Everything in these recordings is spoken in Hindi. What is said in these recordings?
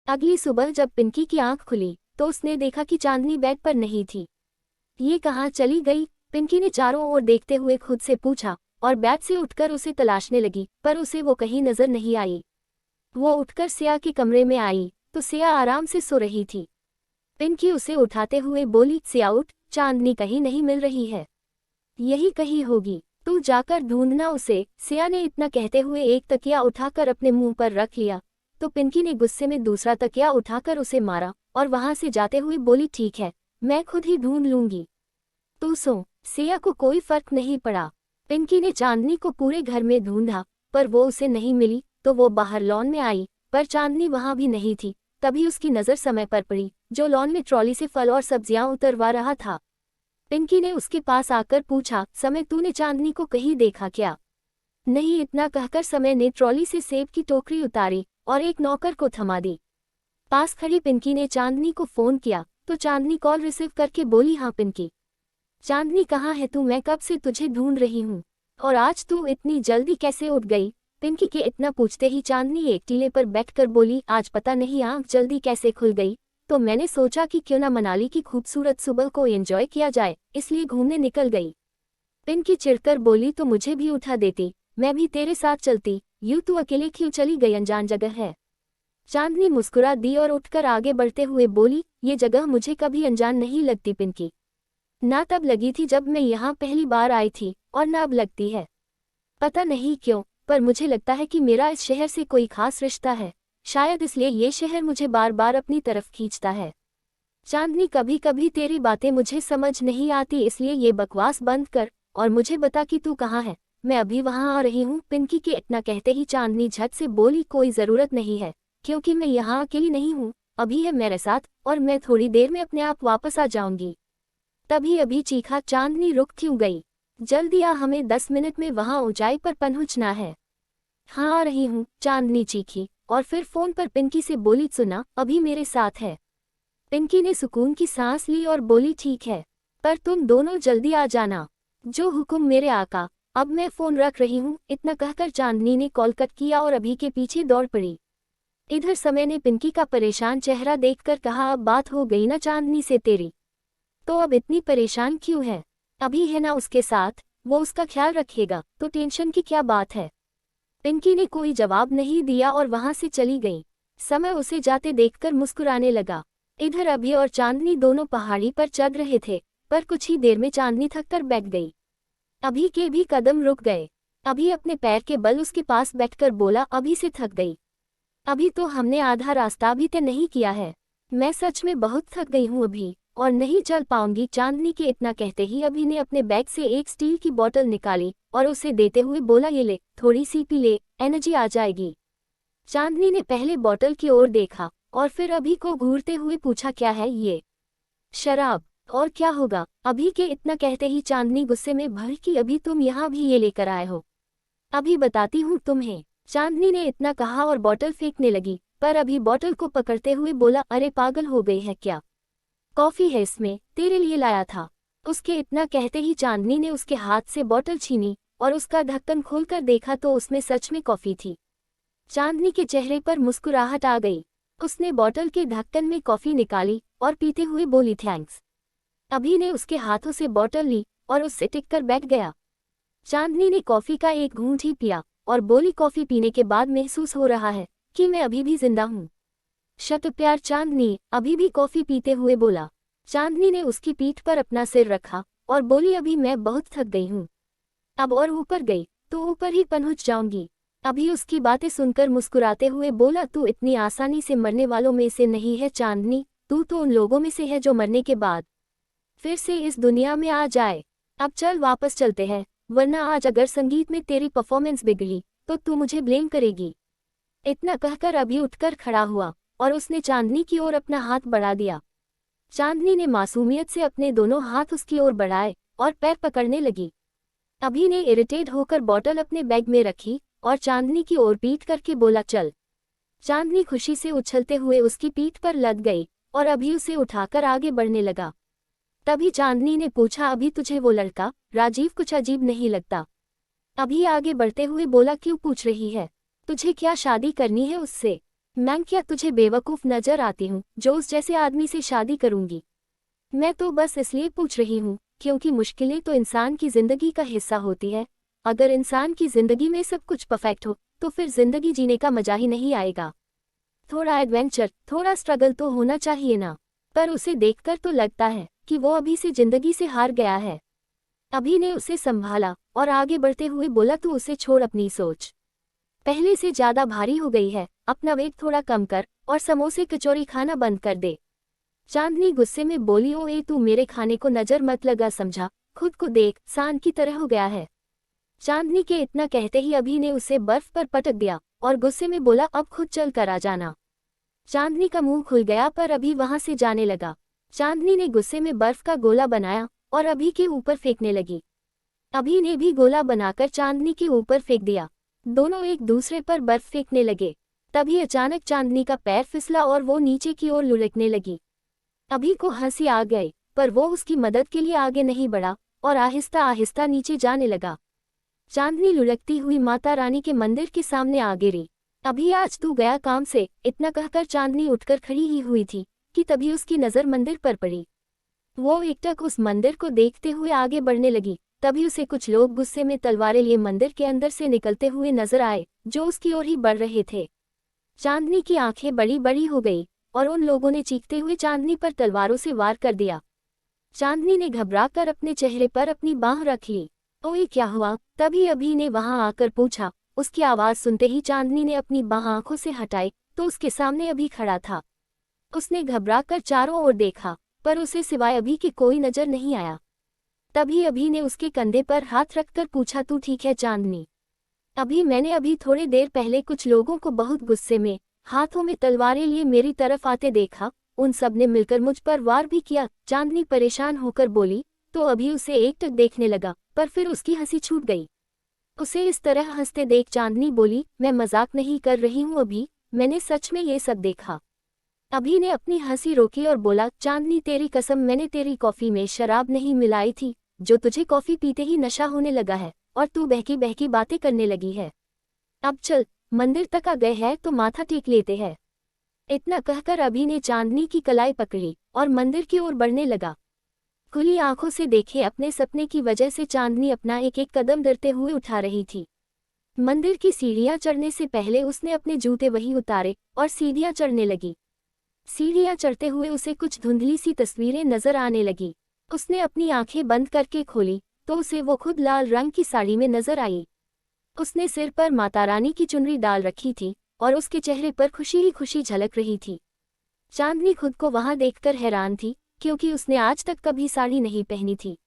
अगली सुबह जब पिंकी की आंख खुली तो उसने देखा कि चांदनी बेड पर नहीं थी। ये कहाँ चली गई? पिंकी ने चारों ओर देखते हुए खुद से पूछा और बेड से उठकर उसे तलाशने लगी, पर उसे वो कहीं नजर नहीं आई। वो उठकर सिया के कमरे में आई तो सिया आराम से सो रही थी। पिंकी उसे उठाते हुए बोली, सिया उठ, चांदनी कहीं नहीं मिल रही है। यही कहीं होगी, तू जाकर ढूंढना उसे। सिया ने इतना कहते हुए एक तकिया उठाकर अपने मुंह पर रख लिया तो पिंकी ने गुस्से में दूसरा तकिया उठाकर उसे मारा और वहां से जाते हुए बोली, ठीक है, मैं खुद ही ढूंढ लूंगी, तू सो। सिया को कोई फर्क नहीं पड़ा। पिंकी ने चांदनी को पूरे घर में ढूंढा पर वो उसे नहीं मिली तो वो बाहर लॉन में आई, पर चांदनी वहां भी नहीं थी। तभी उसकी नज़र समय पर पड़ी जो लॉन में ट्रॉली से फल और सब्जियां उतरवा रहा था। पिंकी ने उसके पास आकर पूछा, समय, तूने चांदनी को कहीं देखा क्या? नहीं, इतना कहकर समय ने ट्रॉली से सेब की टोकरी उतारी और एक नौकर को थमा दी। पास खड़ी पिंकी ने चांदनी को फोन किया तो चांदनी कॉल रिसीव करके बोली, हाँ पिंकी। चांदनी कहाँ है तू? मैं कब से तुझे ढूंढ रही हूँ। और आज तू इतनी जल्दी कैसे उठ गई? पिंकी के इतना पूछते ही चांदनी एक टीले पर बैठकर बोली, आज पता नहीं आंख जल्दी कैसे खुल गई, तो मैंने सोचा कि क्यों ना मनाली की खूबसूरत सुबह को एंजॉय किया जाए, इसलिए घूमने निकल गई। पिंकी चिढ़कर बोली, तो मुझे भी उठा देती, मैं भी तेरे साथ चलती, यूं तू अकेले क्यों चली गई? अनजान जगह है। चांदनी मुस्कुरा दी और उठकर आगे बढ़ते हुए बोली, ये जगह मुझे कभी अनजान नहीं लगती पिंकी। ना तब लगी थी जब मैं यहाँ पहली बार आई थी और ना अब लगती है। पता नहीं क्यों, पर मुझे लगता है कि मेरा इस शहर से कोई खास रिश्ता है। शायद इसलिए ये शहर मुझे बार बार अपनी तरफ खींचता है। चांदनी, कभी कभी तेरी बातें मुझे समझ नहीं आती, इसलिए ये बकवास बंद कर और मुझे बता कि तू कहाँ है। मैं अभी वहाँ आ रही हूँ। पिंकी के इतना कहते ही चांदनी झट से बोली, कोई ज़रूरत नहीं है, क्योंकि मैं यहाँ अकेली नहीं हूँ, अभी है मेरे साथ और मैं थोड़ी देर में अपने आप वापस आ जाऊंगी। तभी अभी चीखा, चांदनी रुक क्यों गई? जल्दी आ, हमें 10 मिनट में वहाँ ऊंचाई पर पहुंचना है। हाँ आ रही हूँ, चांदनी चीखी और फिर फोन पर पिंकी से बोली, सुना, अभी मेरे साथ है। पिंकी ने सुकून की सांस ली और बोली, ठीक है, पर तुम दोनों जल्दी आ जाना। जो हुक्म मेरे आका। अब मैं फोन रख रही हूँ। इतना कहकर चांदनी ने कॉल कट किया और अभी के पीछे दौड़ पड़ी। इधर समय ने पिंकी का परेशान चेहरा देखकर कहा, अब बात हो गई ना चांदनी से तेरी, तो अब इतनी परेशान क्यों है? अभी है ना उसके साथ, वो उसका ख्याल रखेगा, तो टेंशन की क्या बात है? पिंकी ने कोई जवाब नहीं दिया और वहां से चली गई। समय उसे जाते देखकर मुस्कुराने लगा। इधर अभी और चांदनी दोनों पहाड़ी पर चढ़ रहे थे, पर कुछ ही देर में चांदनी थककर बैठ गई। अभी के भी कदम रुक गए। अभी अपने पैर के बल उसके पास बैठकर बोला, अभी से थक गई? अभी तो हमने आधा रास्ता भी तय नहीं किया है। मैं सच में बहुत थक गई हूँ अभी और नहीं चल पाऊंगी। चांदनी के इतना कहते ही अभी ने अपने बैग से एक स्टील की बोतल निकाली और उसे देते हुए बोला, ये ले, थोड़ी सी पी ले, एनर्जी आ जाएगी। चांदनी ने पहले बोतल की ओर देखा और फिर अभी को घूरते हुए पूछा, क्या है ये? शराब। और क्या होगा? अभी के इतना कहते ही चांदनी गुस्से में भर कि अभी तुम यहाँ भी ये लेकर आए हो? अभी बताती हूँ तुम्हें। चांदनी ने इतना कहा और बोतल फेंकने लगी, पर अभी बोतल को पकड़ते हुए बोला, अरे पागल हो गई है क्या? कॉफी है इसमें, तेरे लिए लाया था। उसके इतना कहते ही चांदनी ने उसके हाथ से बोतल छीनी और उसका ढक्कन खोलकर देखा तो उसमें सच में कॉफी थी। चांदनी के चेहरे पर मुस्कुराहट आ गई। उसने बोतल के ढक्कन में कॉफी निकाली और पीते हुए बोली, थैंक्स। अभी ने उसके हाथों से बोतल ली और उससे टिककर बैठ गया। चांदनी ने कॉफी का एक घूंट ही पिया और बोली, कॉफी पीने के बाद महसूस हो रहा है कि मैं अभी भी जिंदा हूँ। शत प्यार चांदनी, अभी भी कॉफी पीते हुए बोला। चांदनी ने उसकी पीठ पर अपना सिर रखा और बोली, अभी मैं बहुत थक गई हूँ, अब और ऊपर गई तो ऊपर ही पहुंच जाऊंगी। अभी उसकी बातें सुनकर मुस्कुराते हुए बोला, तू इतनी आसानी से मरने वालों में से नहीं है चांदनी, तू तो उन लोगों में से है जो मरने के बाद फिर से इस दुनिया में आ जाए। अब चल वापस चलते हैं, वरना आज अगर संगीत में तेरी परफॉर्मेंस बिगड़ी तो तू मुझे ब्लेम करेगी। इतना कहकर अभी उठकर खड़ा हुआ और उसने चांदनी की ओर अपना हाथ बढ़ा दिया। चांदनी ने मासूमियत से अपने दोनों हाथ उसकी ओर बढ़ाए और पैर पकड़ने लगी। अभी ने इरिटेट होकर बोतल अपने बैग में रखी और चांदनी की ओर पीट करके बोला, चल। चांदनी खुशी से उछलते हुए उसकी पीठ पर लग गई और अभी उसे उठाकर आगे बढ़ने लगा। तभी चांदनी ने पूछा, अभी तुझे वो लड़का राजीव कुछ अजीब नहीं लगता? अभी आगे बढ़ते हुए बोला, क्यों पूछ रही है? तुझे क्या शादी करनी है उससे? मैं क्या तुझे बेवकूफ़ नजर आती हूँ जो उस जैसे आदमी से शादी करूंगी? मैं तो बस इसलिए पूछ रही हूँ क्योंकि मुश्किलें तो इंसान की जिंदगी का हिस्सा होती है। अगर इंसान की जिंदगी में सब कुछ परफेक्ट हो तो फिर जिंदगी जीने का मजा ही नहीं आएगा। थोड़ा एडवेंचर, थोड़ा स्ट्रगल तो होना चाहिए ना। पर उसे देखकर तो लगता है कि वो अभी से जिंदगी से हार गया है। अभी ने उसे संभाला और आगे बढ़ते हुए बोला, तू उसे छोड़, अपनी सोच पहले से ज्यादा भारी हो गई है, अपना वेट थोड़ा कम कर और समोसे कचौरी खाना बंद कर दे। चांदनी गुस्से में बोली, ओए तू मेरे खाने को नजर मत लगा, समझा? खुद को देख, सांड की तरह हो गया है। चांदनी के इतना कहते ही अभी ने उसे बर्फ पर पटक दिया और गुस्से में बोला, अब खुद चल कर आ जाना। चांदनी का मुंह खुल गया पर अभी वहां से जाने लगा। चांदनी ने गुस्से में बर्फ का गोला बनाया और अभी के ऊपर फेंकने लगी। अभी ने भी गोला बनाकर चांदनी के ऊपर फेंक दिया। दोनों एक दूसरे पर बर्फ फेंकने लगे। तभी अचानक चांदनी का पैर फिसला और वो नीचे की ओर लुढ़कने लगी। अभी को हंसी आ गई पर वो उसकी मदद के लिए आगे नहीं बढ़ा और आहिस्ता आहिस्ता नीचे जाने लगा। चांदनी लुढ़कती हुई माता रानी के मंदिर के सामने आ गिरी। अभी आज तू गया काम से, इतना कहकर चांदनी उठकर खड़ी ही हुई थी कि तभी उसकी नज़र मंदिर पर पड़ी। वो एकटक उस मंदिर को देखते हुए आगे बढ़ने लगी। तभी उसे कुछ लोग गुस्से में तलवारें लिए मंदिर के अंदर से निकलते हुए नजर आए जो उसकी ओर ही बढ़ रहे थे। चांदनी की आंखें बड़ी बड़ी हो गई और उन लोगों ने चीखते हुए चांदनी पर तलवारों से वार कर दिया। चांदनी ने घबराकर अपने चेहरे पर अपनी बांह रख ली। ओए क्या हुआ? तभी अभी ने वहां आकर पूछा। उसकी आवाज सुनते ही चांदनी ने अपनी बांह आंखों से हटाई तो उसके सामने अभी खड़ा था। उसने घबराकर चारों ओर देखा पर उसे सिवाय अभी के कोई नजर नहीं आया। तभी अभी ने उसके कंधे पर हाथ रखकर पूछा, तू ठीक है चांदनी? मैंने अभी थोड़ी देर पहले कुछ लोगों को बहुत गुस्से में हाथों में तलवारें लिए मेरी तरफ आते देखा, उन सब ने मिलकर मुझ पर वार भी किया। चांदनी परेशान होकर बोली। तो अभी उसे एकटक देखने लगा पर फिर उसकी हंसी छूट गई। उसे इस तरह हंसते देख चांदनी बोली, मैं मजाक नहीं कर रही हूँ अभी, मैंने सच में ये सब देखा। अभी ने अपनी हंसी रोकी और बोला, चांदनी तेरी कसम, मैंने तेरी कॉफी में शराब नहीं मिलाई थी जो तुझे कॉफी पीते ही नशा होने लगा है और तू बहकी बहकी बातें करने लगी है। अब चल, मंदिर तक आ गए हैं तो माथा टेक लेते हैं। इतना कहकर अभी ने चांदनी की कलाई पकड़ी और मंदिर की ओर बढ़ने लगा। खुली आंखों से देखे अपने सपने की वजह से चांदनी अपना एक एक कदम डरते हुए उठा रही थी। मंदिर की सीढ़ियां चढ़ने से पहले उसने अपने जूते वहीं उतारे और सीढ़ियां चढ़ने लगी। सीढ़ियां चढ़ते हुए उसे कुछ धुंधली सी तस्वीरें नजर आने लगी। उसने अपनी आंखें बंद करके खोली तो उसे वो खुद लाल रंग की साड़ी में नजर आई। उसने सिर पर माता रानी की चुनरी डाल रखी थी और उसके चेहरे पर खुशी ही खुशी झलक रही थी। चांदनी खुद को वहां देखकर हैरान थी क्योंकि उसने आज तक कभी साड़ी नहीं पहनी थी।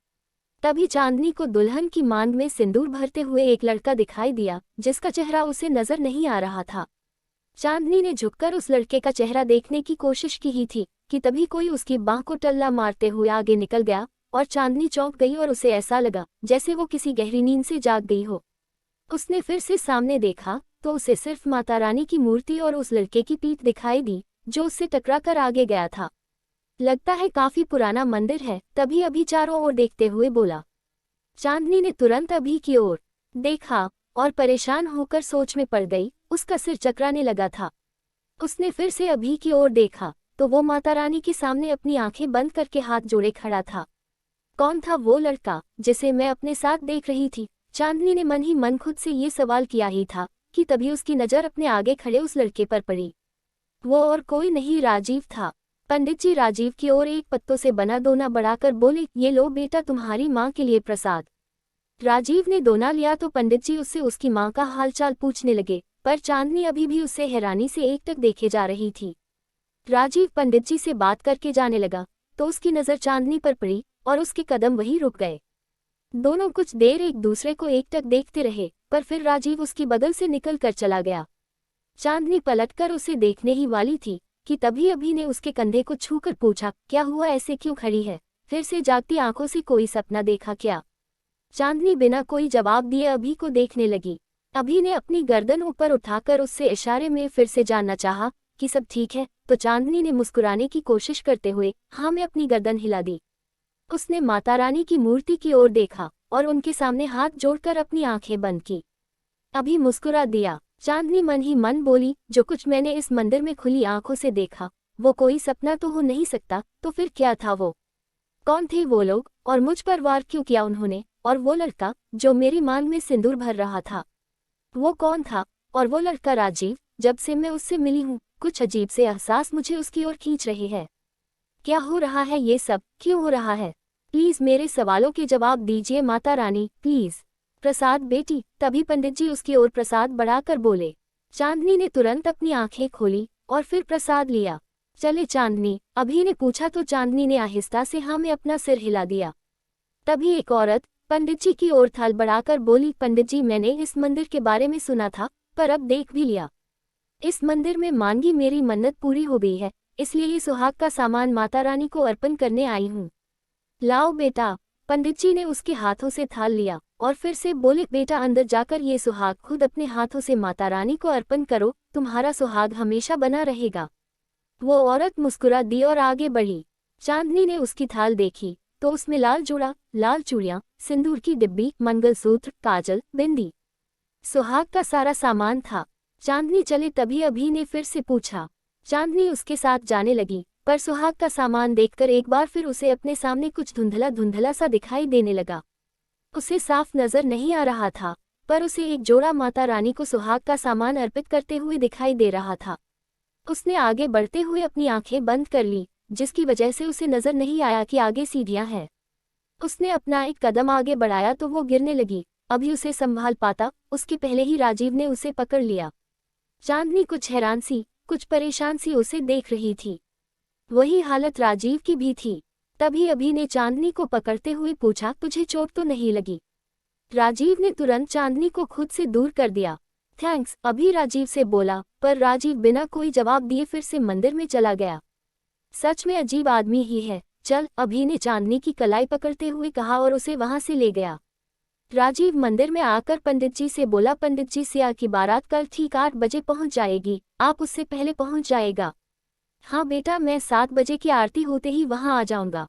तभी चांदनी को दुल्हन की मांग में सिंदूर भरते हुए एक लड़का दिखाई दिया जिसका चेहरा उसे नजर नहीं आ रहा था। चांदनी ने झुककर उस लड़के का चेहरा देखने की कोशिश की ही थी कि तभी कोई उसकी बाह को टल्ला मारते हुए आगे निकल गया और चांदनी चौंक गई और उसे ऐसा लगा जैसे वो किसी गहरी नींद से जाग गई हो। उसने फिर से सामने देखा तो उसे सिर्फ माता रानी की मूर्ति और उस लड़के की पीठ दिखाई दी जो उससे टकराकर आगे गया था। लगता है काफी पुराना मंदिर है, तभी अभी चारों ओर देखते हुए बोला। चांदनी ने तुरंत अभी की ओर देखा और परेशान होकर सोच में पड़ गई। उसका सिर चकराने लगा था। उसने फिर से अभी की ओर देखा तो वो माता रानी के सामने अपनी आंखें बंद करके हाथ जोड़े खड़ा था। कौन था वो लड़का जिसे मैं अपने साथ देख रही थी? चांदनी ने मन ही मन खुद से ये सवाल किया ही था कि तभी उसकी नज़र अपने आगे खड़े उस लड़के पर पड़ी। वो और कोई नहीं, राजीव था। पंडित जी राजीव की ओर एक पत्तों से बना दोना बढ़ाकर बोले, ये लो बेटा, तुम्हारी माँ के लिए प्रसाद। राजीव ने दोना लिया तो पंडित जी उससे उसकी माँ का हालचाल पूछने लगे पर चांदनी अभी भी उससे हैरानी से एकटक देखे जा रही थी। राजीव पंडित जी से बात करके जाने लगा तो उसकी नज़र चांदनी पर पड़ी और उसके कदम वहीं रुक गए। दोनों कुछ देर एक दूसरे को एकटक देखते रहे पर फिर राजीव उसकी बगल से निकल कर चला गया। चांदनी पलटकर उसे देखने ही वाली थी कि तभी अभी ने उसके कंधे को छूकर पूछा, क्या हुआ, ऐसे क्यों खड़ी है? फिर से जागती आंखों से कोई सपना देखा क्या? चांदनी बिना कोई जवाब दिए अभी को देखने लगी। अभी ने अपनी गर्दन ऊपर उठाकर उससे इशारे में फिर से जानना चाहा कि सब ठीक है, तो चांदनी ने मुस्कुराने की कोशिश करते हुए हाँ में अपनी गर्दन हिला दी। उसने माता रानी की मूर्ति की ओर देखा और उनके सामने हाथ जोड़कर अपनी आंखें बंद की। अभी मुस्कुरा दिया। चांदनी मन ही मन बोली, जो कुछ मैंने इस मंदिर में खुली आंखों से देखा वो कोई सपना तो हो नहीं सकता, तो फिर क्या था वो? कौन थे वो लोग और मुझ पर वार क्यों किया उन्होंने? और वो लड़का जो मेरी मांग में सिंदूर भर रहा था, वो कौन था? और वो लड़का राजीव, जब से मैं उससे मिली हूँ कुछ अजीब से एहसास मुझे उसकी ओर खींच रहे हैं। क्या हो रहा है ये सब? क्यों हो रहा है? प्लीज मेरे सवालों के जवाब दीजिए माता रानी, प्लीज। प्रसाद बेटी। तभी पंडित जी उसकी ओर प्रसाद बढ़ाकर बोले। चांदनी ने तुरंत अपनी आंखें खोली और फिर प्रसाद लिया। चले चांदनी, अभी ने पूछा तो चांदनी ने आहिस्ता से हाँ में अपना सिर हिला दिया। तभी एक औरत पंडित जी की ओर थाल बढ़ाकर बोली, पंडित जी मैंने इस मंदिर के बारे में सुना था पर अब देख भी लिया। इस मंदिर में मांगी मेरी मन्नत पूरी हो गई है, इसलिए ये सुहाग का सामान माता रानी को अर्पण करने आई हूँ। लाओ बेटा। पंडित जी ने उसके हाथों से थाल लिया और फिर से बोले, बेटा अंदर जाकर ये सुहाग खुद अपने हाथों से माता रानी को अर्पण करो, तुम्हारा सुहाग हमेशा बना रहेगा। वो औरत मुस्कुरा दी और आगे बढ़ी। चांदनी ने उसकी थाल देखी तो उसमें लाल जोड़ा, लाल चूड़ियां, सिंदूर की डिब्बी, मंगलसूत्र, काजल, बिंदी, सुहाग का सारा सामान था। चांदनी चले तभी अभी ने फिर से पूछा। चांदनी उसके साथ जाने लगी पर सुहाग का सामान देखकर एक बार फिर उसे अपने सामने कुछ धुंधला धुंधला सा दिखाई देने लगा। उसे साफ नजर नहीं आ रहा था पर उसे एक जोड़ा माता रानी को सुहाग का सामान अर्पित करते हुए दिखाई दे रहा था। उसने आगे बढ़ते हुए अपनी आंखें बंद कर ली, जिसकी वजह से उसे नजर नहीं आया कि आगे सीढ़ियां हैं। उसने अपना एक कदम आगे बढ़ाया तो वो गिरने लगी। अभी उसे संभाल पाता उसके पहले ही राजीव ने उसे पकड़ लिया। चांदनी कुछ हैरान सी, कुछ परेशान सी उसे देख रही थी। वही हालत राजीव की भी थी। तभी अभी ने चांदनी को पकड़ते हुए पूछा, तुझे चोट तो नहीं लगी? राजीव ने तुरंत चांदनी को खुद से दूर कर दिया। थैंक्स, अभी राजीव से बोला, पर राजीव बिना कोई जवाब दिए फिर से मंदिर में चला गया। सच में अजीब आदमी ही है। चल, अभी ने चांदनी की कलाई पकड़ते हुए कहा और उसे वहां से ले गया। राजीव मंदिर में आकर पंडित जी से बोला, पंडित जी सिया की बारात कल ठीक 8 बजे पहुंच जाएगी, आप उससे पहले पहुंच जाएगा? हाँ बेटा, मैं 7 बजे की आरती होते ही वहां आ जाऊंगा।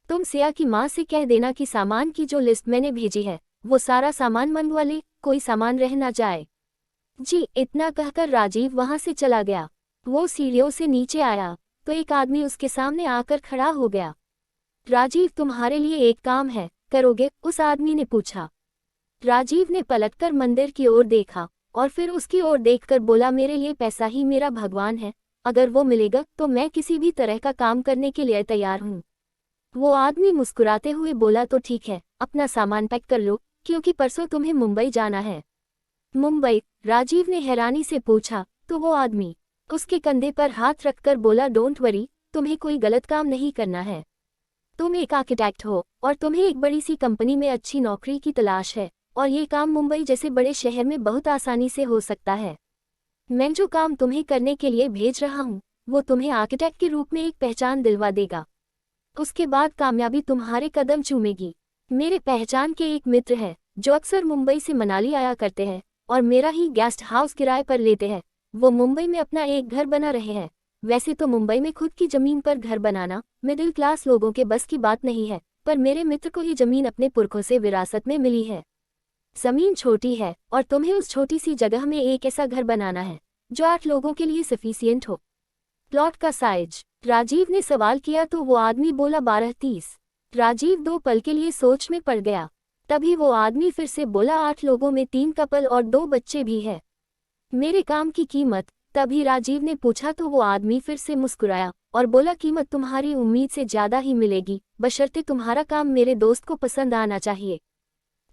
तुम सिया की माँ से कह देना कि सामान की जो लिस्ट मैंने भेजी है वो सारा सामान मंगवा ले, कोई सामान रह ना जाए। जी। इतना कहकर राजीव वहां से चला गया। वो सीढ़ियों से नीचे आया तो एक आदमी उसके सामने आकर खड़ा हो गया। राजीव, तुम्हारे लिए एक काम है, करोगे? उस आदमी ने पूछा। राजीव ने पलटकर मंदिर की ओर देखा और फिर उसकी ओर देखकर बोला, मेरे लिए पैसा ही मेरा भगवान है, अगर वो मिलेगा तो मैं किसी भी तरह का काम करने के लिए तैयार हूँ। वो आदमी मुस्कुराते हुए बोला, तो ठीक है, अपना सामान पैक कर लो क्योंकि परसों तुम्हें मुंबई जाना है। मुंबई? राजीव ने हैरानी से पूछा। तो वो आदमी उसके कंधे पर हाथ रखकर बोला, डोंट वरी, तुम्हें कोई गलत काम नहीं करना है। तुम एक आर्किटेक्ट हो और तुम्हें एक बड़ी सी कंपनी में अच्छी नौकरी की तलाश है और ये काम मुंबई जैसे बड़े शहर में बहुत आसानी से हो सकता है। मैं जो काम तुम्हें करने के लिए भेज रहा हूँ वो तुम्हें आर्किटेक्ट के रूप में एक पहचान दिलवा देगा। उसके बाद कामयाबी तुम्हारे कदम चूमेगी। मेरे पहचान के एक मित्र है जो अक्सर मुंबई से मनाली आया करते हैं और मेरा ही गेस्ट हाउस किराए पर लेते हैं। वो मुंबई में अपना एक घर बना रहे हैं। वैसे तो मुंबई में खुद की जमीन पर घर बनाना मिडिल क्लास लोगों के बस की बात नहीं है, पर मेरे मित्र को ये जमीन अपने पुरखों से विरासत में मिली है। जमीन छोटी है और तुम्हें उस छोटी सी जगह में एक ऐसा घर बनाना है जो 8 लोगों के लिए सफिशिएंट हो। प्लॉट का साइज? राजीव ने सवाल किया तो वो आदमी बोला, 12-30। राजीव 2 पल के लिए सोच में पड़ गया। तभी वो आदमी फिर से बोला, 8 लोगों में 3 कपल और 2 बच्चे भी है। मेरे काम की कीमत? तभी राजीव ने पूछा तो वो आदमी फिर से मुस्कुराया और बोला, कीमत तुम्हारी उम्मीद से ज्यादा ही मिलेगी, बशर्ते तुम्हारा काम मेरे दोस्त को पसंद आना चाहिए।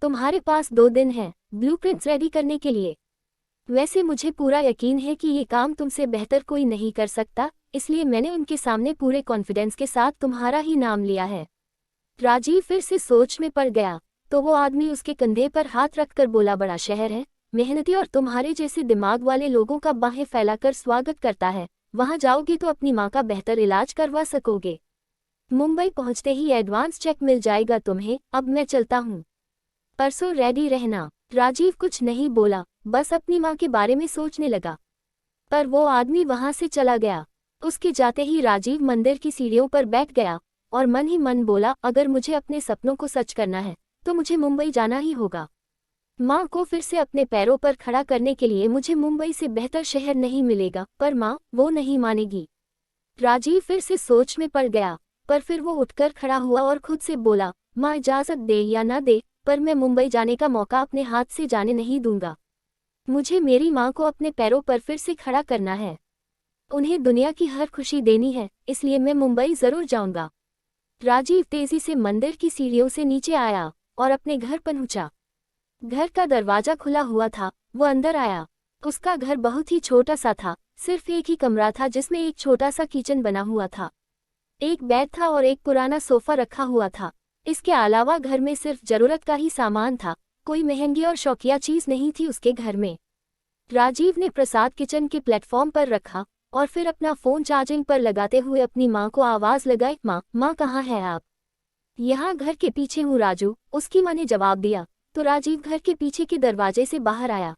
तुम्हारे पास 2 दिन हैं ब्लूप्रिंट्स रेडी करने के लिए। वैसे मुझे पूरा यकीन है कि ये काम तुमसे बेहतर कोई नहीं कर सकता, इसलिए मैंने उनके सामने पूरे कॉन्फिडेंस के साथ तुम्हारा ही नाम लिया है। राजीव फिर से सोच में पड़ गया तो वो आदमी उसके कंधे पर हाथ रखकर बोला, बड़ा शहर है, मेहनती और तुम्हारे जैसे दिमाग वाले लोगों का बाहें फैलाकर स्वागत करता है। वहां जाओगे तो अपनी माँ का बेहतर इलाज करवा सकोगे। मुंबई पहुंचते ही एडवांस चेक मिल जाएगा तुम्हें। अब मैं चलता हूँ, परसों रेडी रहना। राजीव कुछ नहीं बोला, बस अपनी माँ के बारे में सोचने लगा। पर वो आदमी वहां से चला गया। उसके जाते ही राजीव मंदिर की सीढ़ियों पर बैठ गया और मन ही मन बोला, अगर मुझे अपने सपनों को सच करना है तो मुझे मुंबई जाना ही होगा। माँ को फिर से अपने पैरों पर खड़ा करने के लिए मुझे मुंबई से बेहतर शहर नहीं मिलेगा, पर माँ वो नहीं मानेगी। राजीव फिर से सोच में पड़ गया, पर फिर वो उठकर खड़ा हुआ और खुद से बोला, माँ इजाज़त दे या ना दे, पर मैं मुंबई जाने का मौका अपने हाथ से जाने नहीं दूंगा। मुझे मेरी माँ को अपने पैरों पर फिर से खड़ा करना है। उन्हें दुनिया की हर खुशी देनी है, इसलिए मैं मुंबई ज़रूर जाऊंगा। राजीव तेजी से मंदिर की सीढ़ियों से नीचे आया और अपने घर पहुंचा। घर का दरवाजा खुला हुआ था, वो अंदर आया। उसका घर बहुत ही छोटा सा था, सिर्फ एक ही कमरा था जिसमें एक छोटा सा किचन बना हुआ था। एक बेड था और एक पुराना सोफा रखा हुआ था। इसके अलावा घर में सिर्फ जरूरत का ही सामान था, कोई महंगी और शौकिया चीज नहीं थी उसके घर में। राजीव ने प्रसाद किचन के प्लेटफॉर्म पर रखा और फिर अपना फोन चार्जिंग पर लगाते हुए अपनी माँ को आवाज लगाई, माँ, माँ कहाँ है आप? यहाँ घर के पीछे हूँ राजू, उसकी माँ ने जवाब दिया। तो राजीव घर के पीछे के दरवाजे से बाहर आया।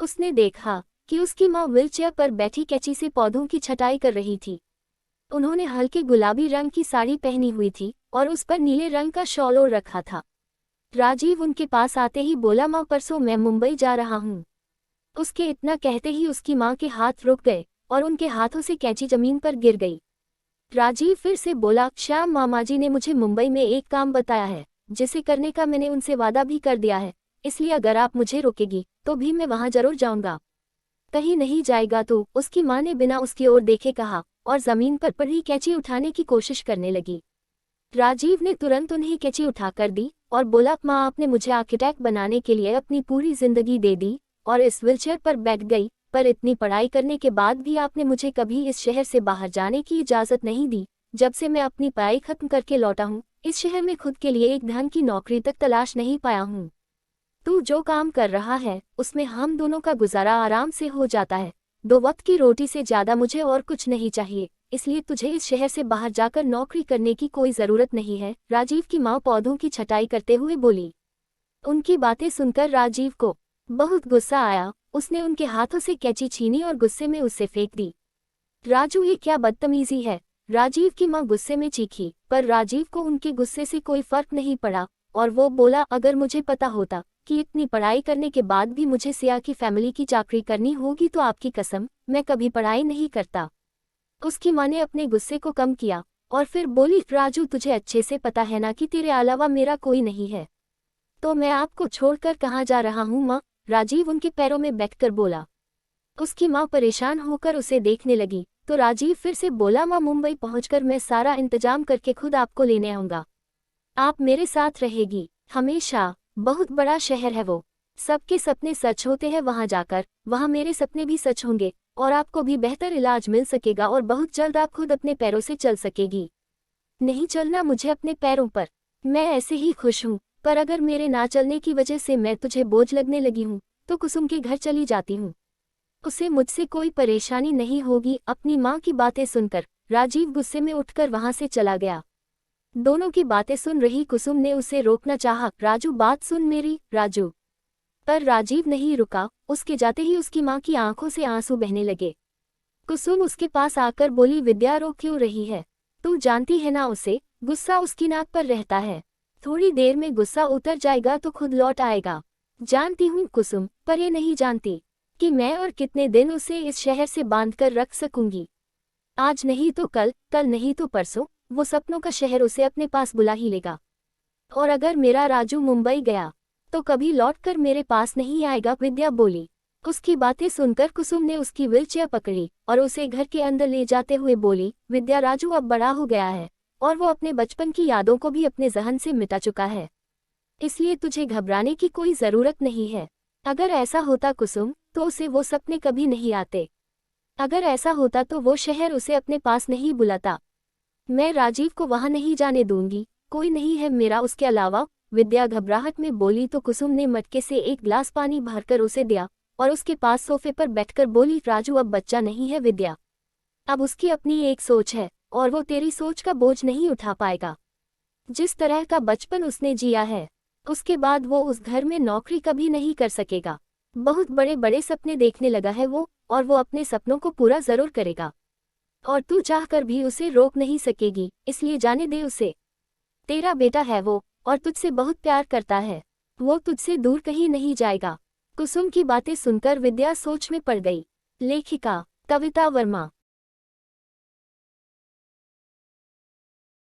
उसने देखा कि उसकी माँ व्हीलचेयर पर बैठी कैंची से पौधों की छटाई कर रही थी। उन्होंने हल्के गुलाबी रंग की साड़ी पहनी हुई थी और उस पर नीले रंग का शॉल ओढ़ रखा था। राजीव उनके पास आते ही बोला, माँ परसों मैं मुंबई जा रहा हूँ। उसके इतना कहते ही उसकी माँ के हाथ रुक गए और उनके हाथों से कैंची जमीन पर गिर गई। राजीव फिर से बोला, श्याम मामा जी ने मुझे मुंबई में एक काम बताया है जिसे करने का मैंने उनसे वादा भी कर दिया है, इसलिए अगर आप मुझे रोकेगी तो भी मैं वहां जरूर जाऊंगा। कहीं नहीं जाएगा तो? उसकी माँ ने बिना उसकी ओर देखे कहा और जमीन पर पड़ी कैंची उठाने की कोशिश करने लगी। राजीव ने तुरंत उन्हें कैंची उठाकर दी और बोला, माँ आपने मुझे आर्किटेक्ट बनाने के लिए अपनी पूरी जिंदगी दे दी और इस व्हीलचेयर पर बैठ गई, पर इतनी पढ़ाई करने के बाद भी आपने मुझे कभी इस शहर से बाहर जाने की इजाज़त नहीं दी। जब से मैं अपनी पढ़ाई खत्म करके लौटा हूँ, इस शहर में खुद के लिए एक ढंग की नौकरी तक तलाश नहीं पाया हूँ। तू जो काम कर रहा है उसमें हम दोनों का गुजारा आराम से हो जाता है। 2 वक्त की रोटी से ज़्यादा मुझे और कुछ नहीं चाहिए, इसलिए तुझे इस शहर से बाहर जाकर नौकरी करने की कोई ज़रूरत नहीं है। राजीव की माँ पौधों की छटाई करते हुए बोली। उनकी बातें सुनकर राजीव को बहुत गुस्सा आया। उसने उनके हाथों से कैंची छीनी और गुस्से में उसे फेंक दी। राजू, ये क्या बदतमीजी है? राजीव की माँ गुस्से में चीखी, पर राजीव को उनके गुस्से से कोई फर्क नहीं पड़ा और वो बोला, अगर मुझे पता होता कि इतनी पढ़ाई करने के बाद भी मुझे सिया की फैमिली की चाकरी करनी होगी तो आपकी कसम, मैं कभी पढ़ाई नहीं करता। उसकी माँ ने अपने गुस्से को कम किया और फिर बोली, राजू तुझे अच्छे से पता है ना कि तेरे अलावा मेरा कोई नहीं है, तो मैं आपको छोड़कर कहाँ जा रहा हूँ माँ? राजीव उनके पैरों में बैठकर बोला। उसकी माँ परेशान होकर उसे देखने लगी तो राजीव फिर से बोला, माँ मुंबई पहुंचकर मैं सारा इंतजाम करके खुद आपको लेने आऊँगा। आप मेरे साथ रहेगी हमेशा। बहुत बड़ा शहर है वो, सबके सपने सच होते हैं वहां जाकर, वहां मेरे सपने भी सच होंगे और आपको भी बेहतर इलाज मिल सकेगा और बहुत जल्द आप खुद अपने पैरों से चल सकेगी। नहीं चलना मुझे अपने पैरों पर, मैं ऐसे ही खुश हूँ, पर अगर मेरे ना चलने की वजह से मैं तुझे बोझ लगने लगी हूँ तो कुसुम के घर चली जाती हूँ, उसे मुझसे कोई परेशानी नहीं होगी। अपनी माँ की बातें सुनकर राजीव गुस्से में उठकर वहां से चला गया। दोनों की बातें सुन रही कुसुम ने उसे रोकना चाहा, राजू बात सुन मेरी, राजू। पर राजीव नहीं रुका। उसके जाते ही उसकी माँ की आंखों से आंसू बहने लगे। कुसुम उसके पास आकर बोली, विद्या रो क्यों रही है? तू जानती है ना उसे, गुस्सा उसकी नाक पर रहता है, थोड़ी देर में गुस्सा उतर जाएगा तो खुद लौट आएगा। जानती हूँ कुसुम, पर ये नहीं जानती कि मैं और कितने दिन उसे इस शहर से बांधकर रख सकूंगी। आज नहीं तो कल, कल नहीं तो परसों, वो सपनों का शहर उसे अपने पास बुला ही लेगा। और अगर मेरा राजू मुंबई गया तो कभी लौटकर मेरे पास नहीं आएगा, विद्या बोली। उसकी बातें सुनकर कुसुम ने उसकी व्हीलचेयर पकड़ी और उसे घर के अंदर ले जाते हुए बोली, विद्या राजू अब बड़ा हो गया है और वो अपने बचपन की यादों को भी अपने जहन से मिटा चुका है, इसलिए तुझे घबराने की कोई ज़रूरत नहीं है। अगर ऐसा होता कुसुम तो उसे वो सपने कभी नहीं आते। अगर ऐसा होता तो वो शहर उसे अपने पास नहीं बुलाता। मैं राजीव को वहां नहीं जाने दूंगी, कोई नहीं है मेरा उसके अलावा, विद्या घबराहट में बोली। तो कुसुम ने मटके से एक गिलास पानी भरकर उसे दिया और उसके पास सोफे पर बैठकर बोली, राजू अब बच्चा नहीं है विद्या, अब उसकी अपनी एक सोच है और वो तेरी सोच का बोझ नहीं उठा पाएगा। जिस तरह का बचपन उसने जिया है उसके बाद वो उस घर में नौकरी कभी नहीं कर सकेगा। बहुत बड़े बड़े सपने देखने लगा है वो, और वो अपने सपनों को पूरा जरूर करेगा और तू चाहकर भी उसे रोक नहीं सकेगी, इसलिए जाने दे उसे। तेरा बेटा है वो और तुझसे बहुत प्यार करता है। वो तुझसे दूर कहीं नहीं जाएगा। कुसुम की बातें सुनकर विद्या सोच में पड़ गई। लेखिका कविता वर्मा।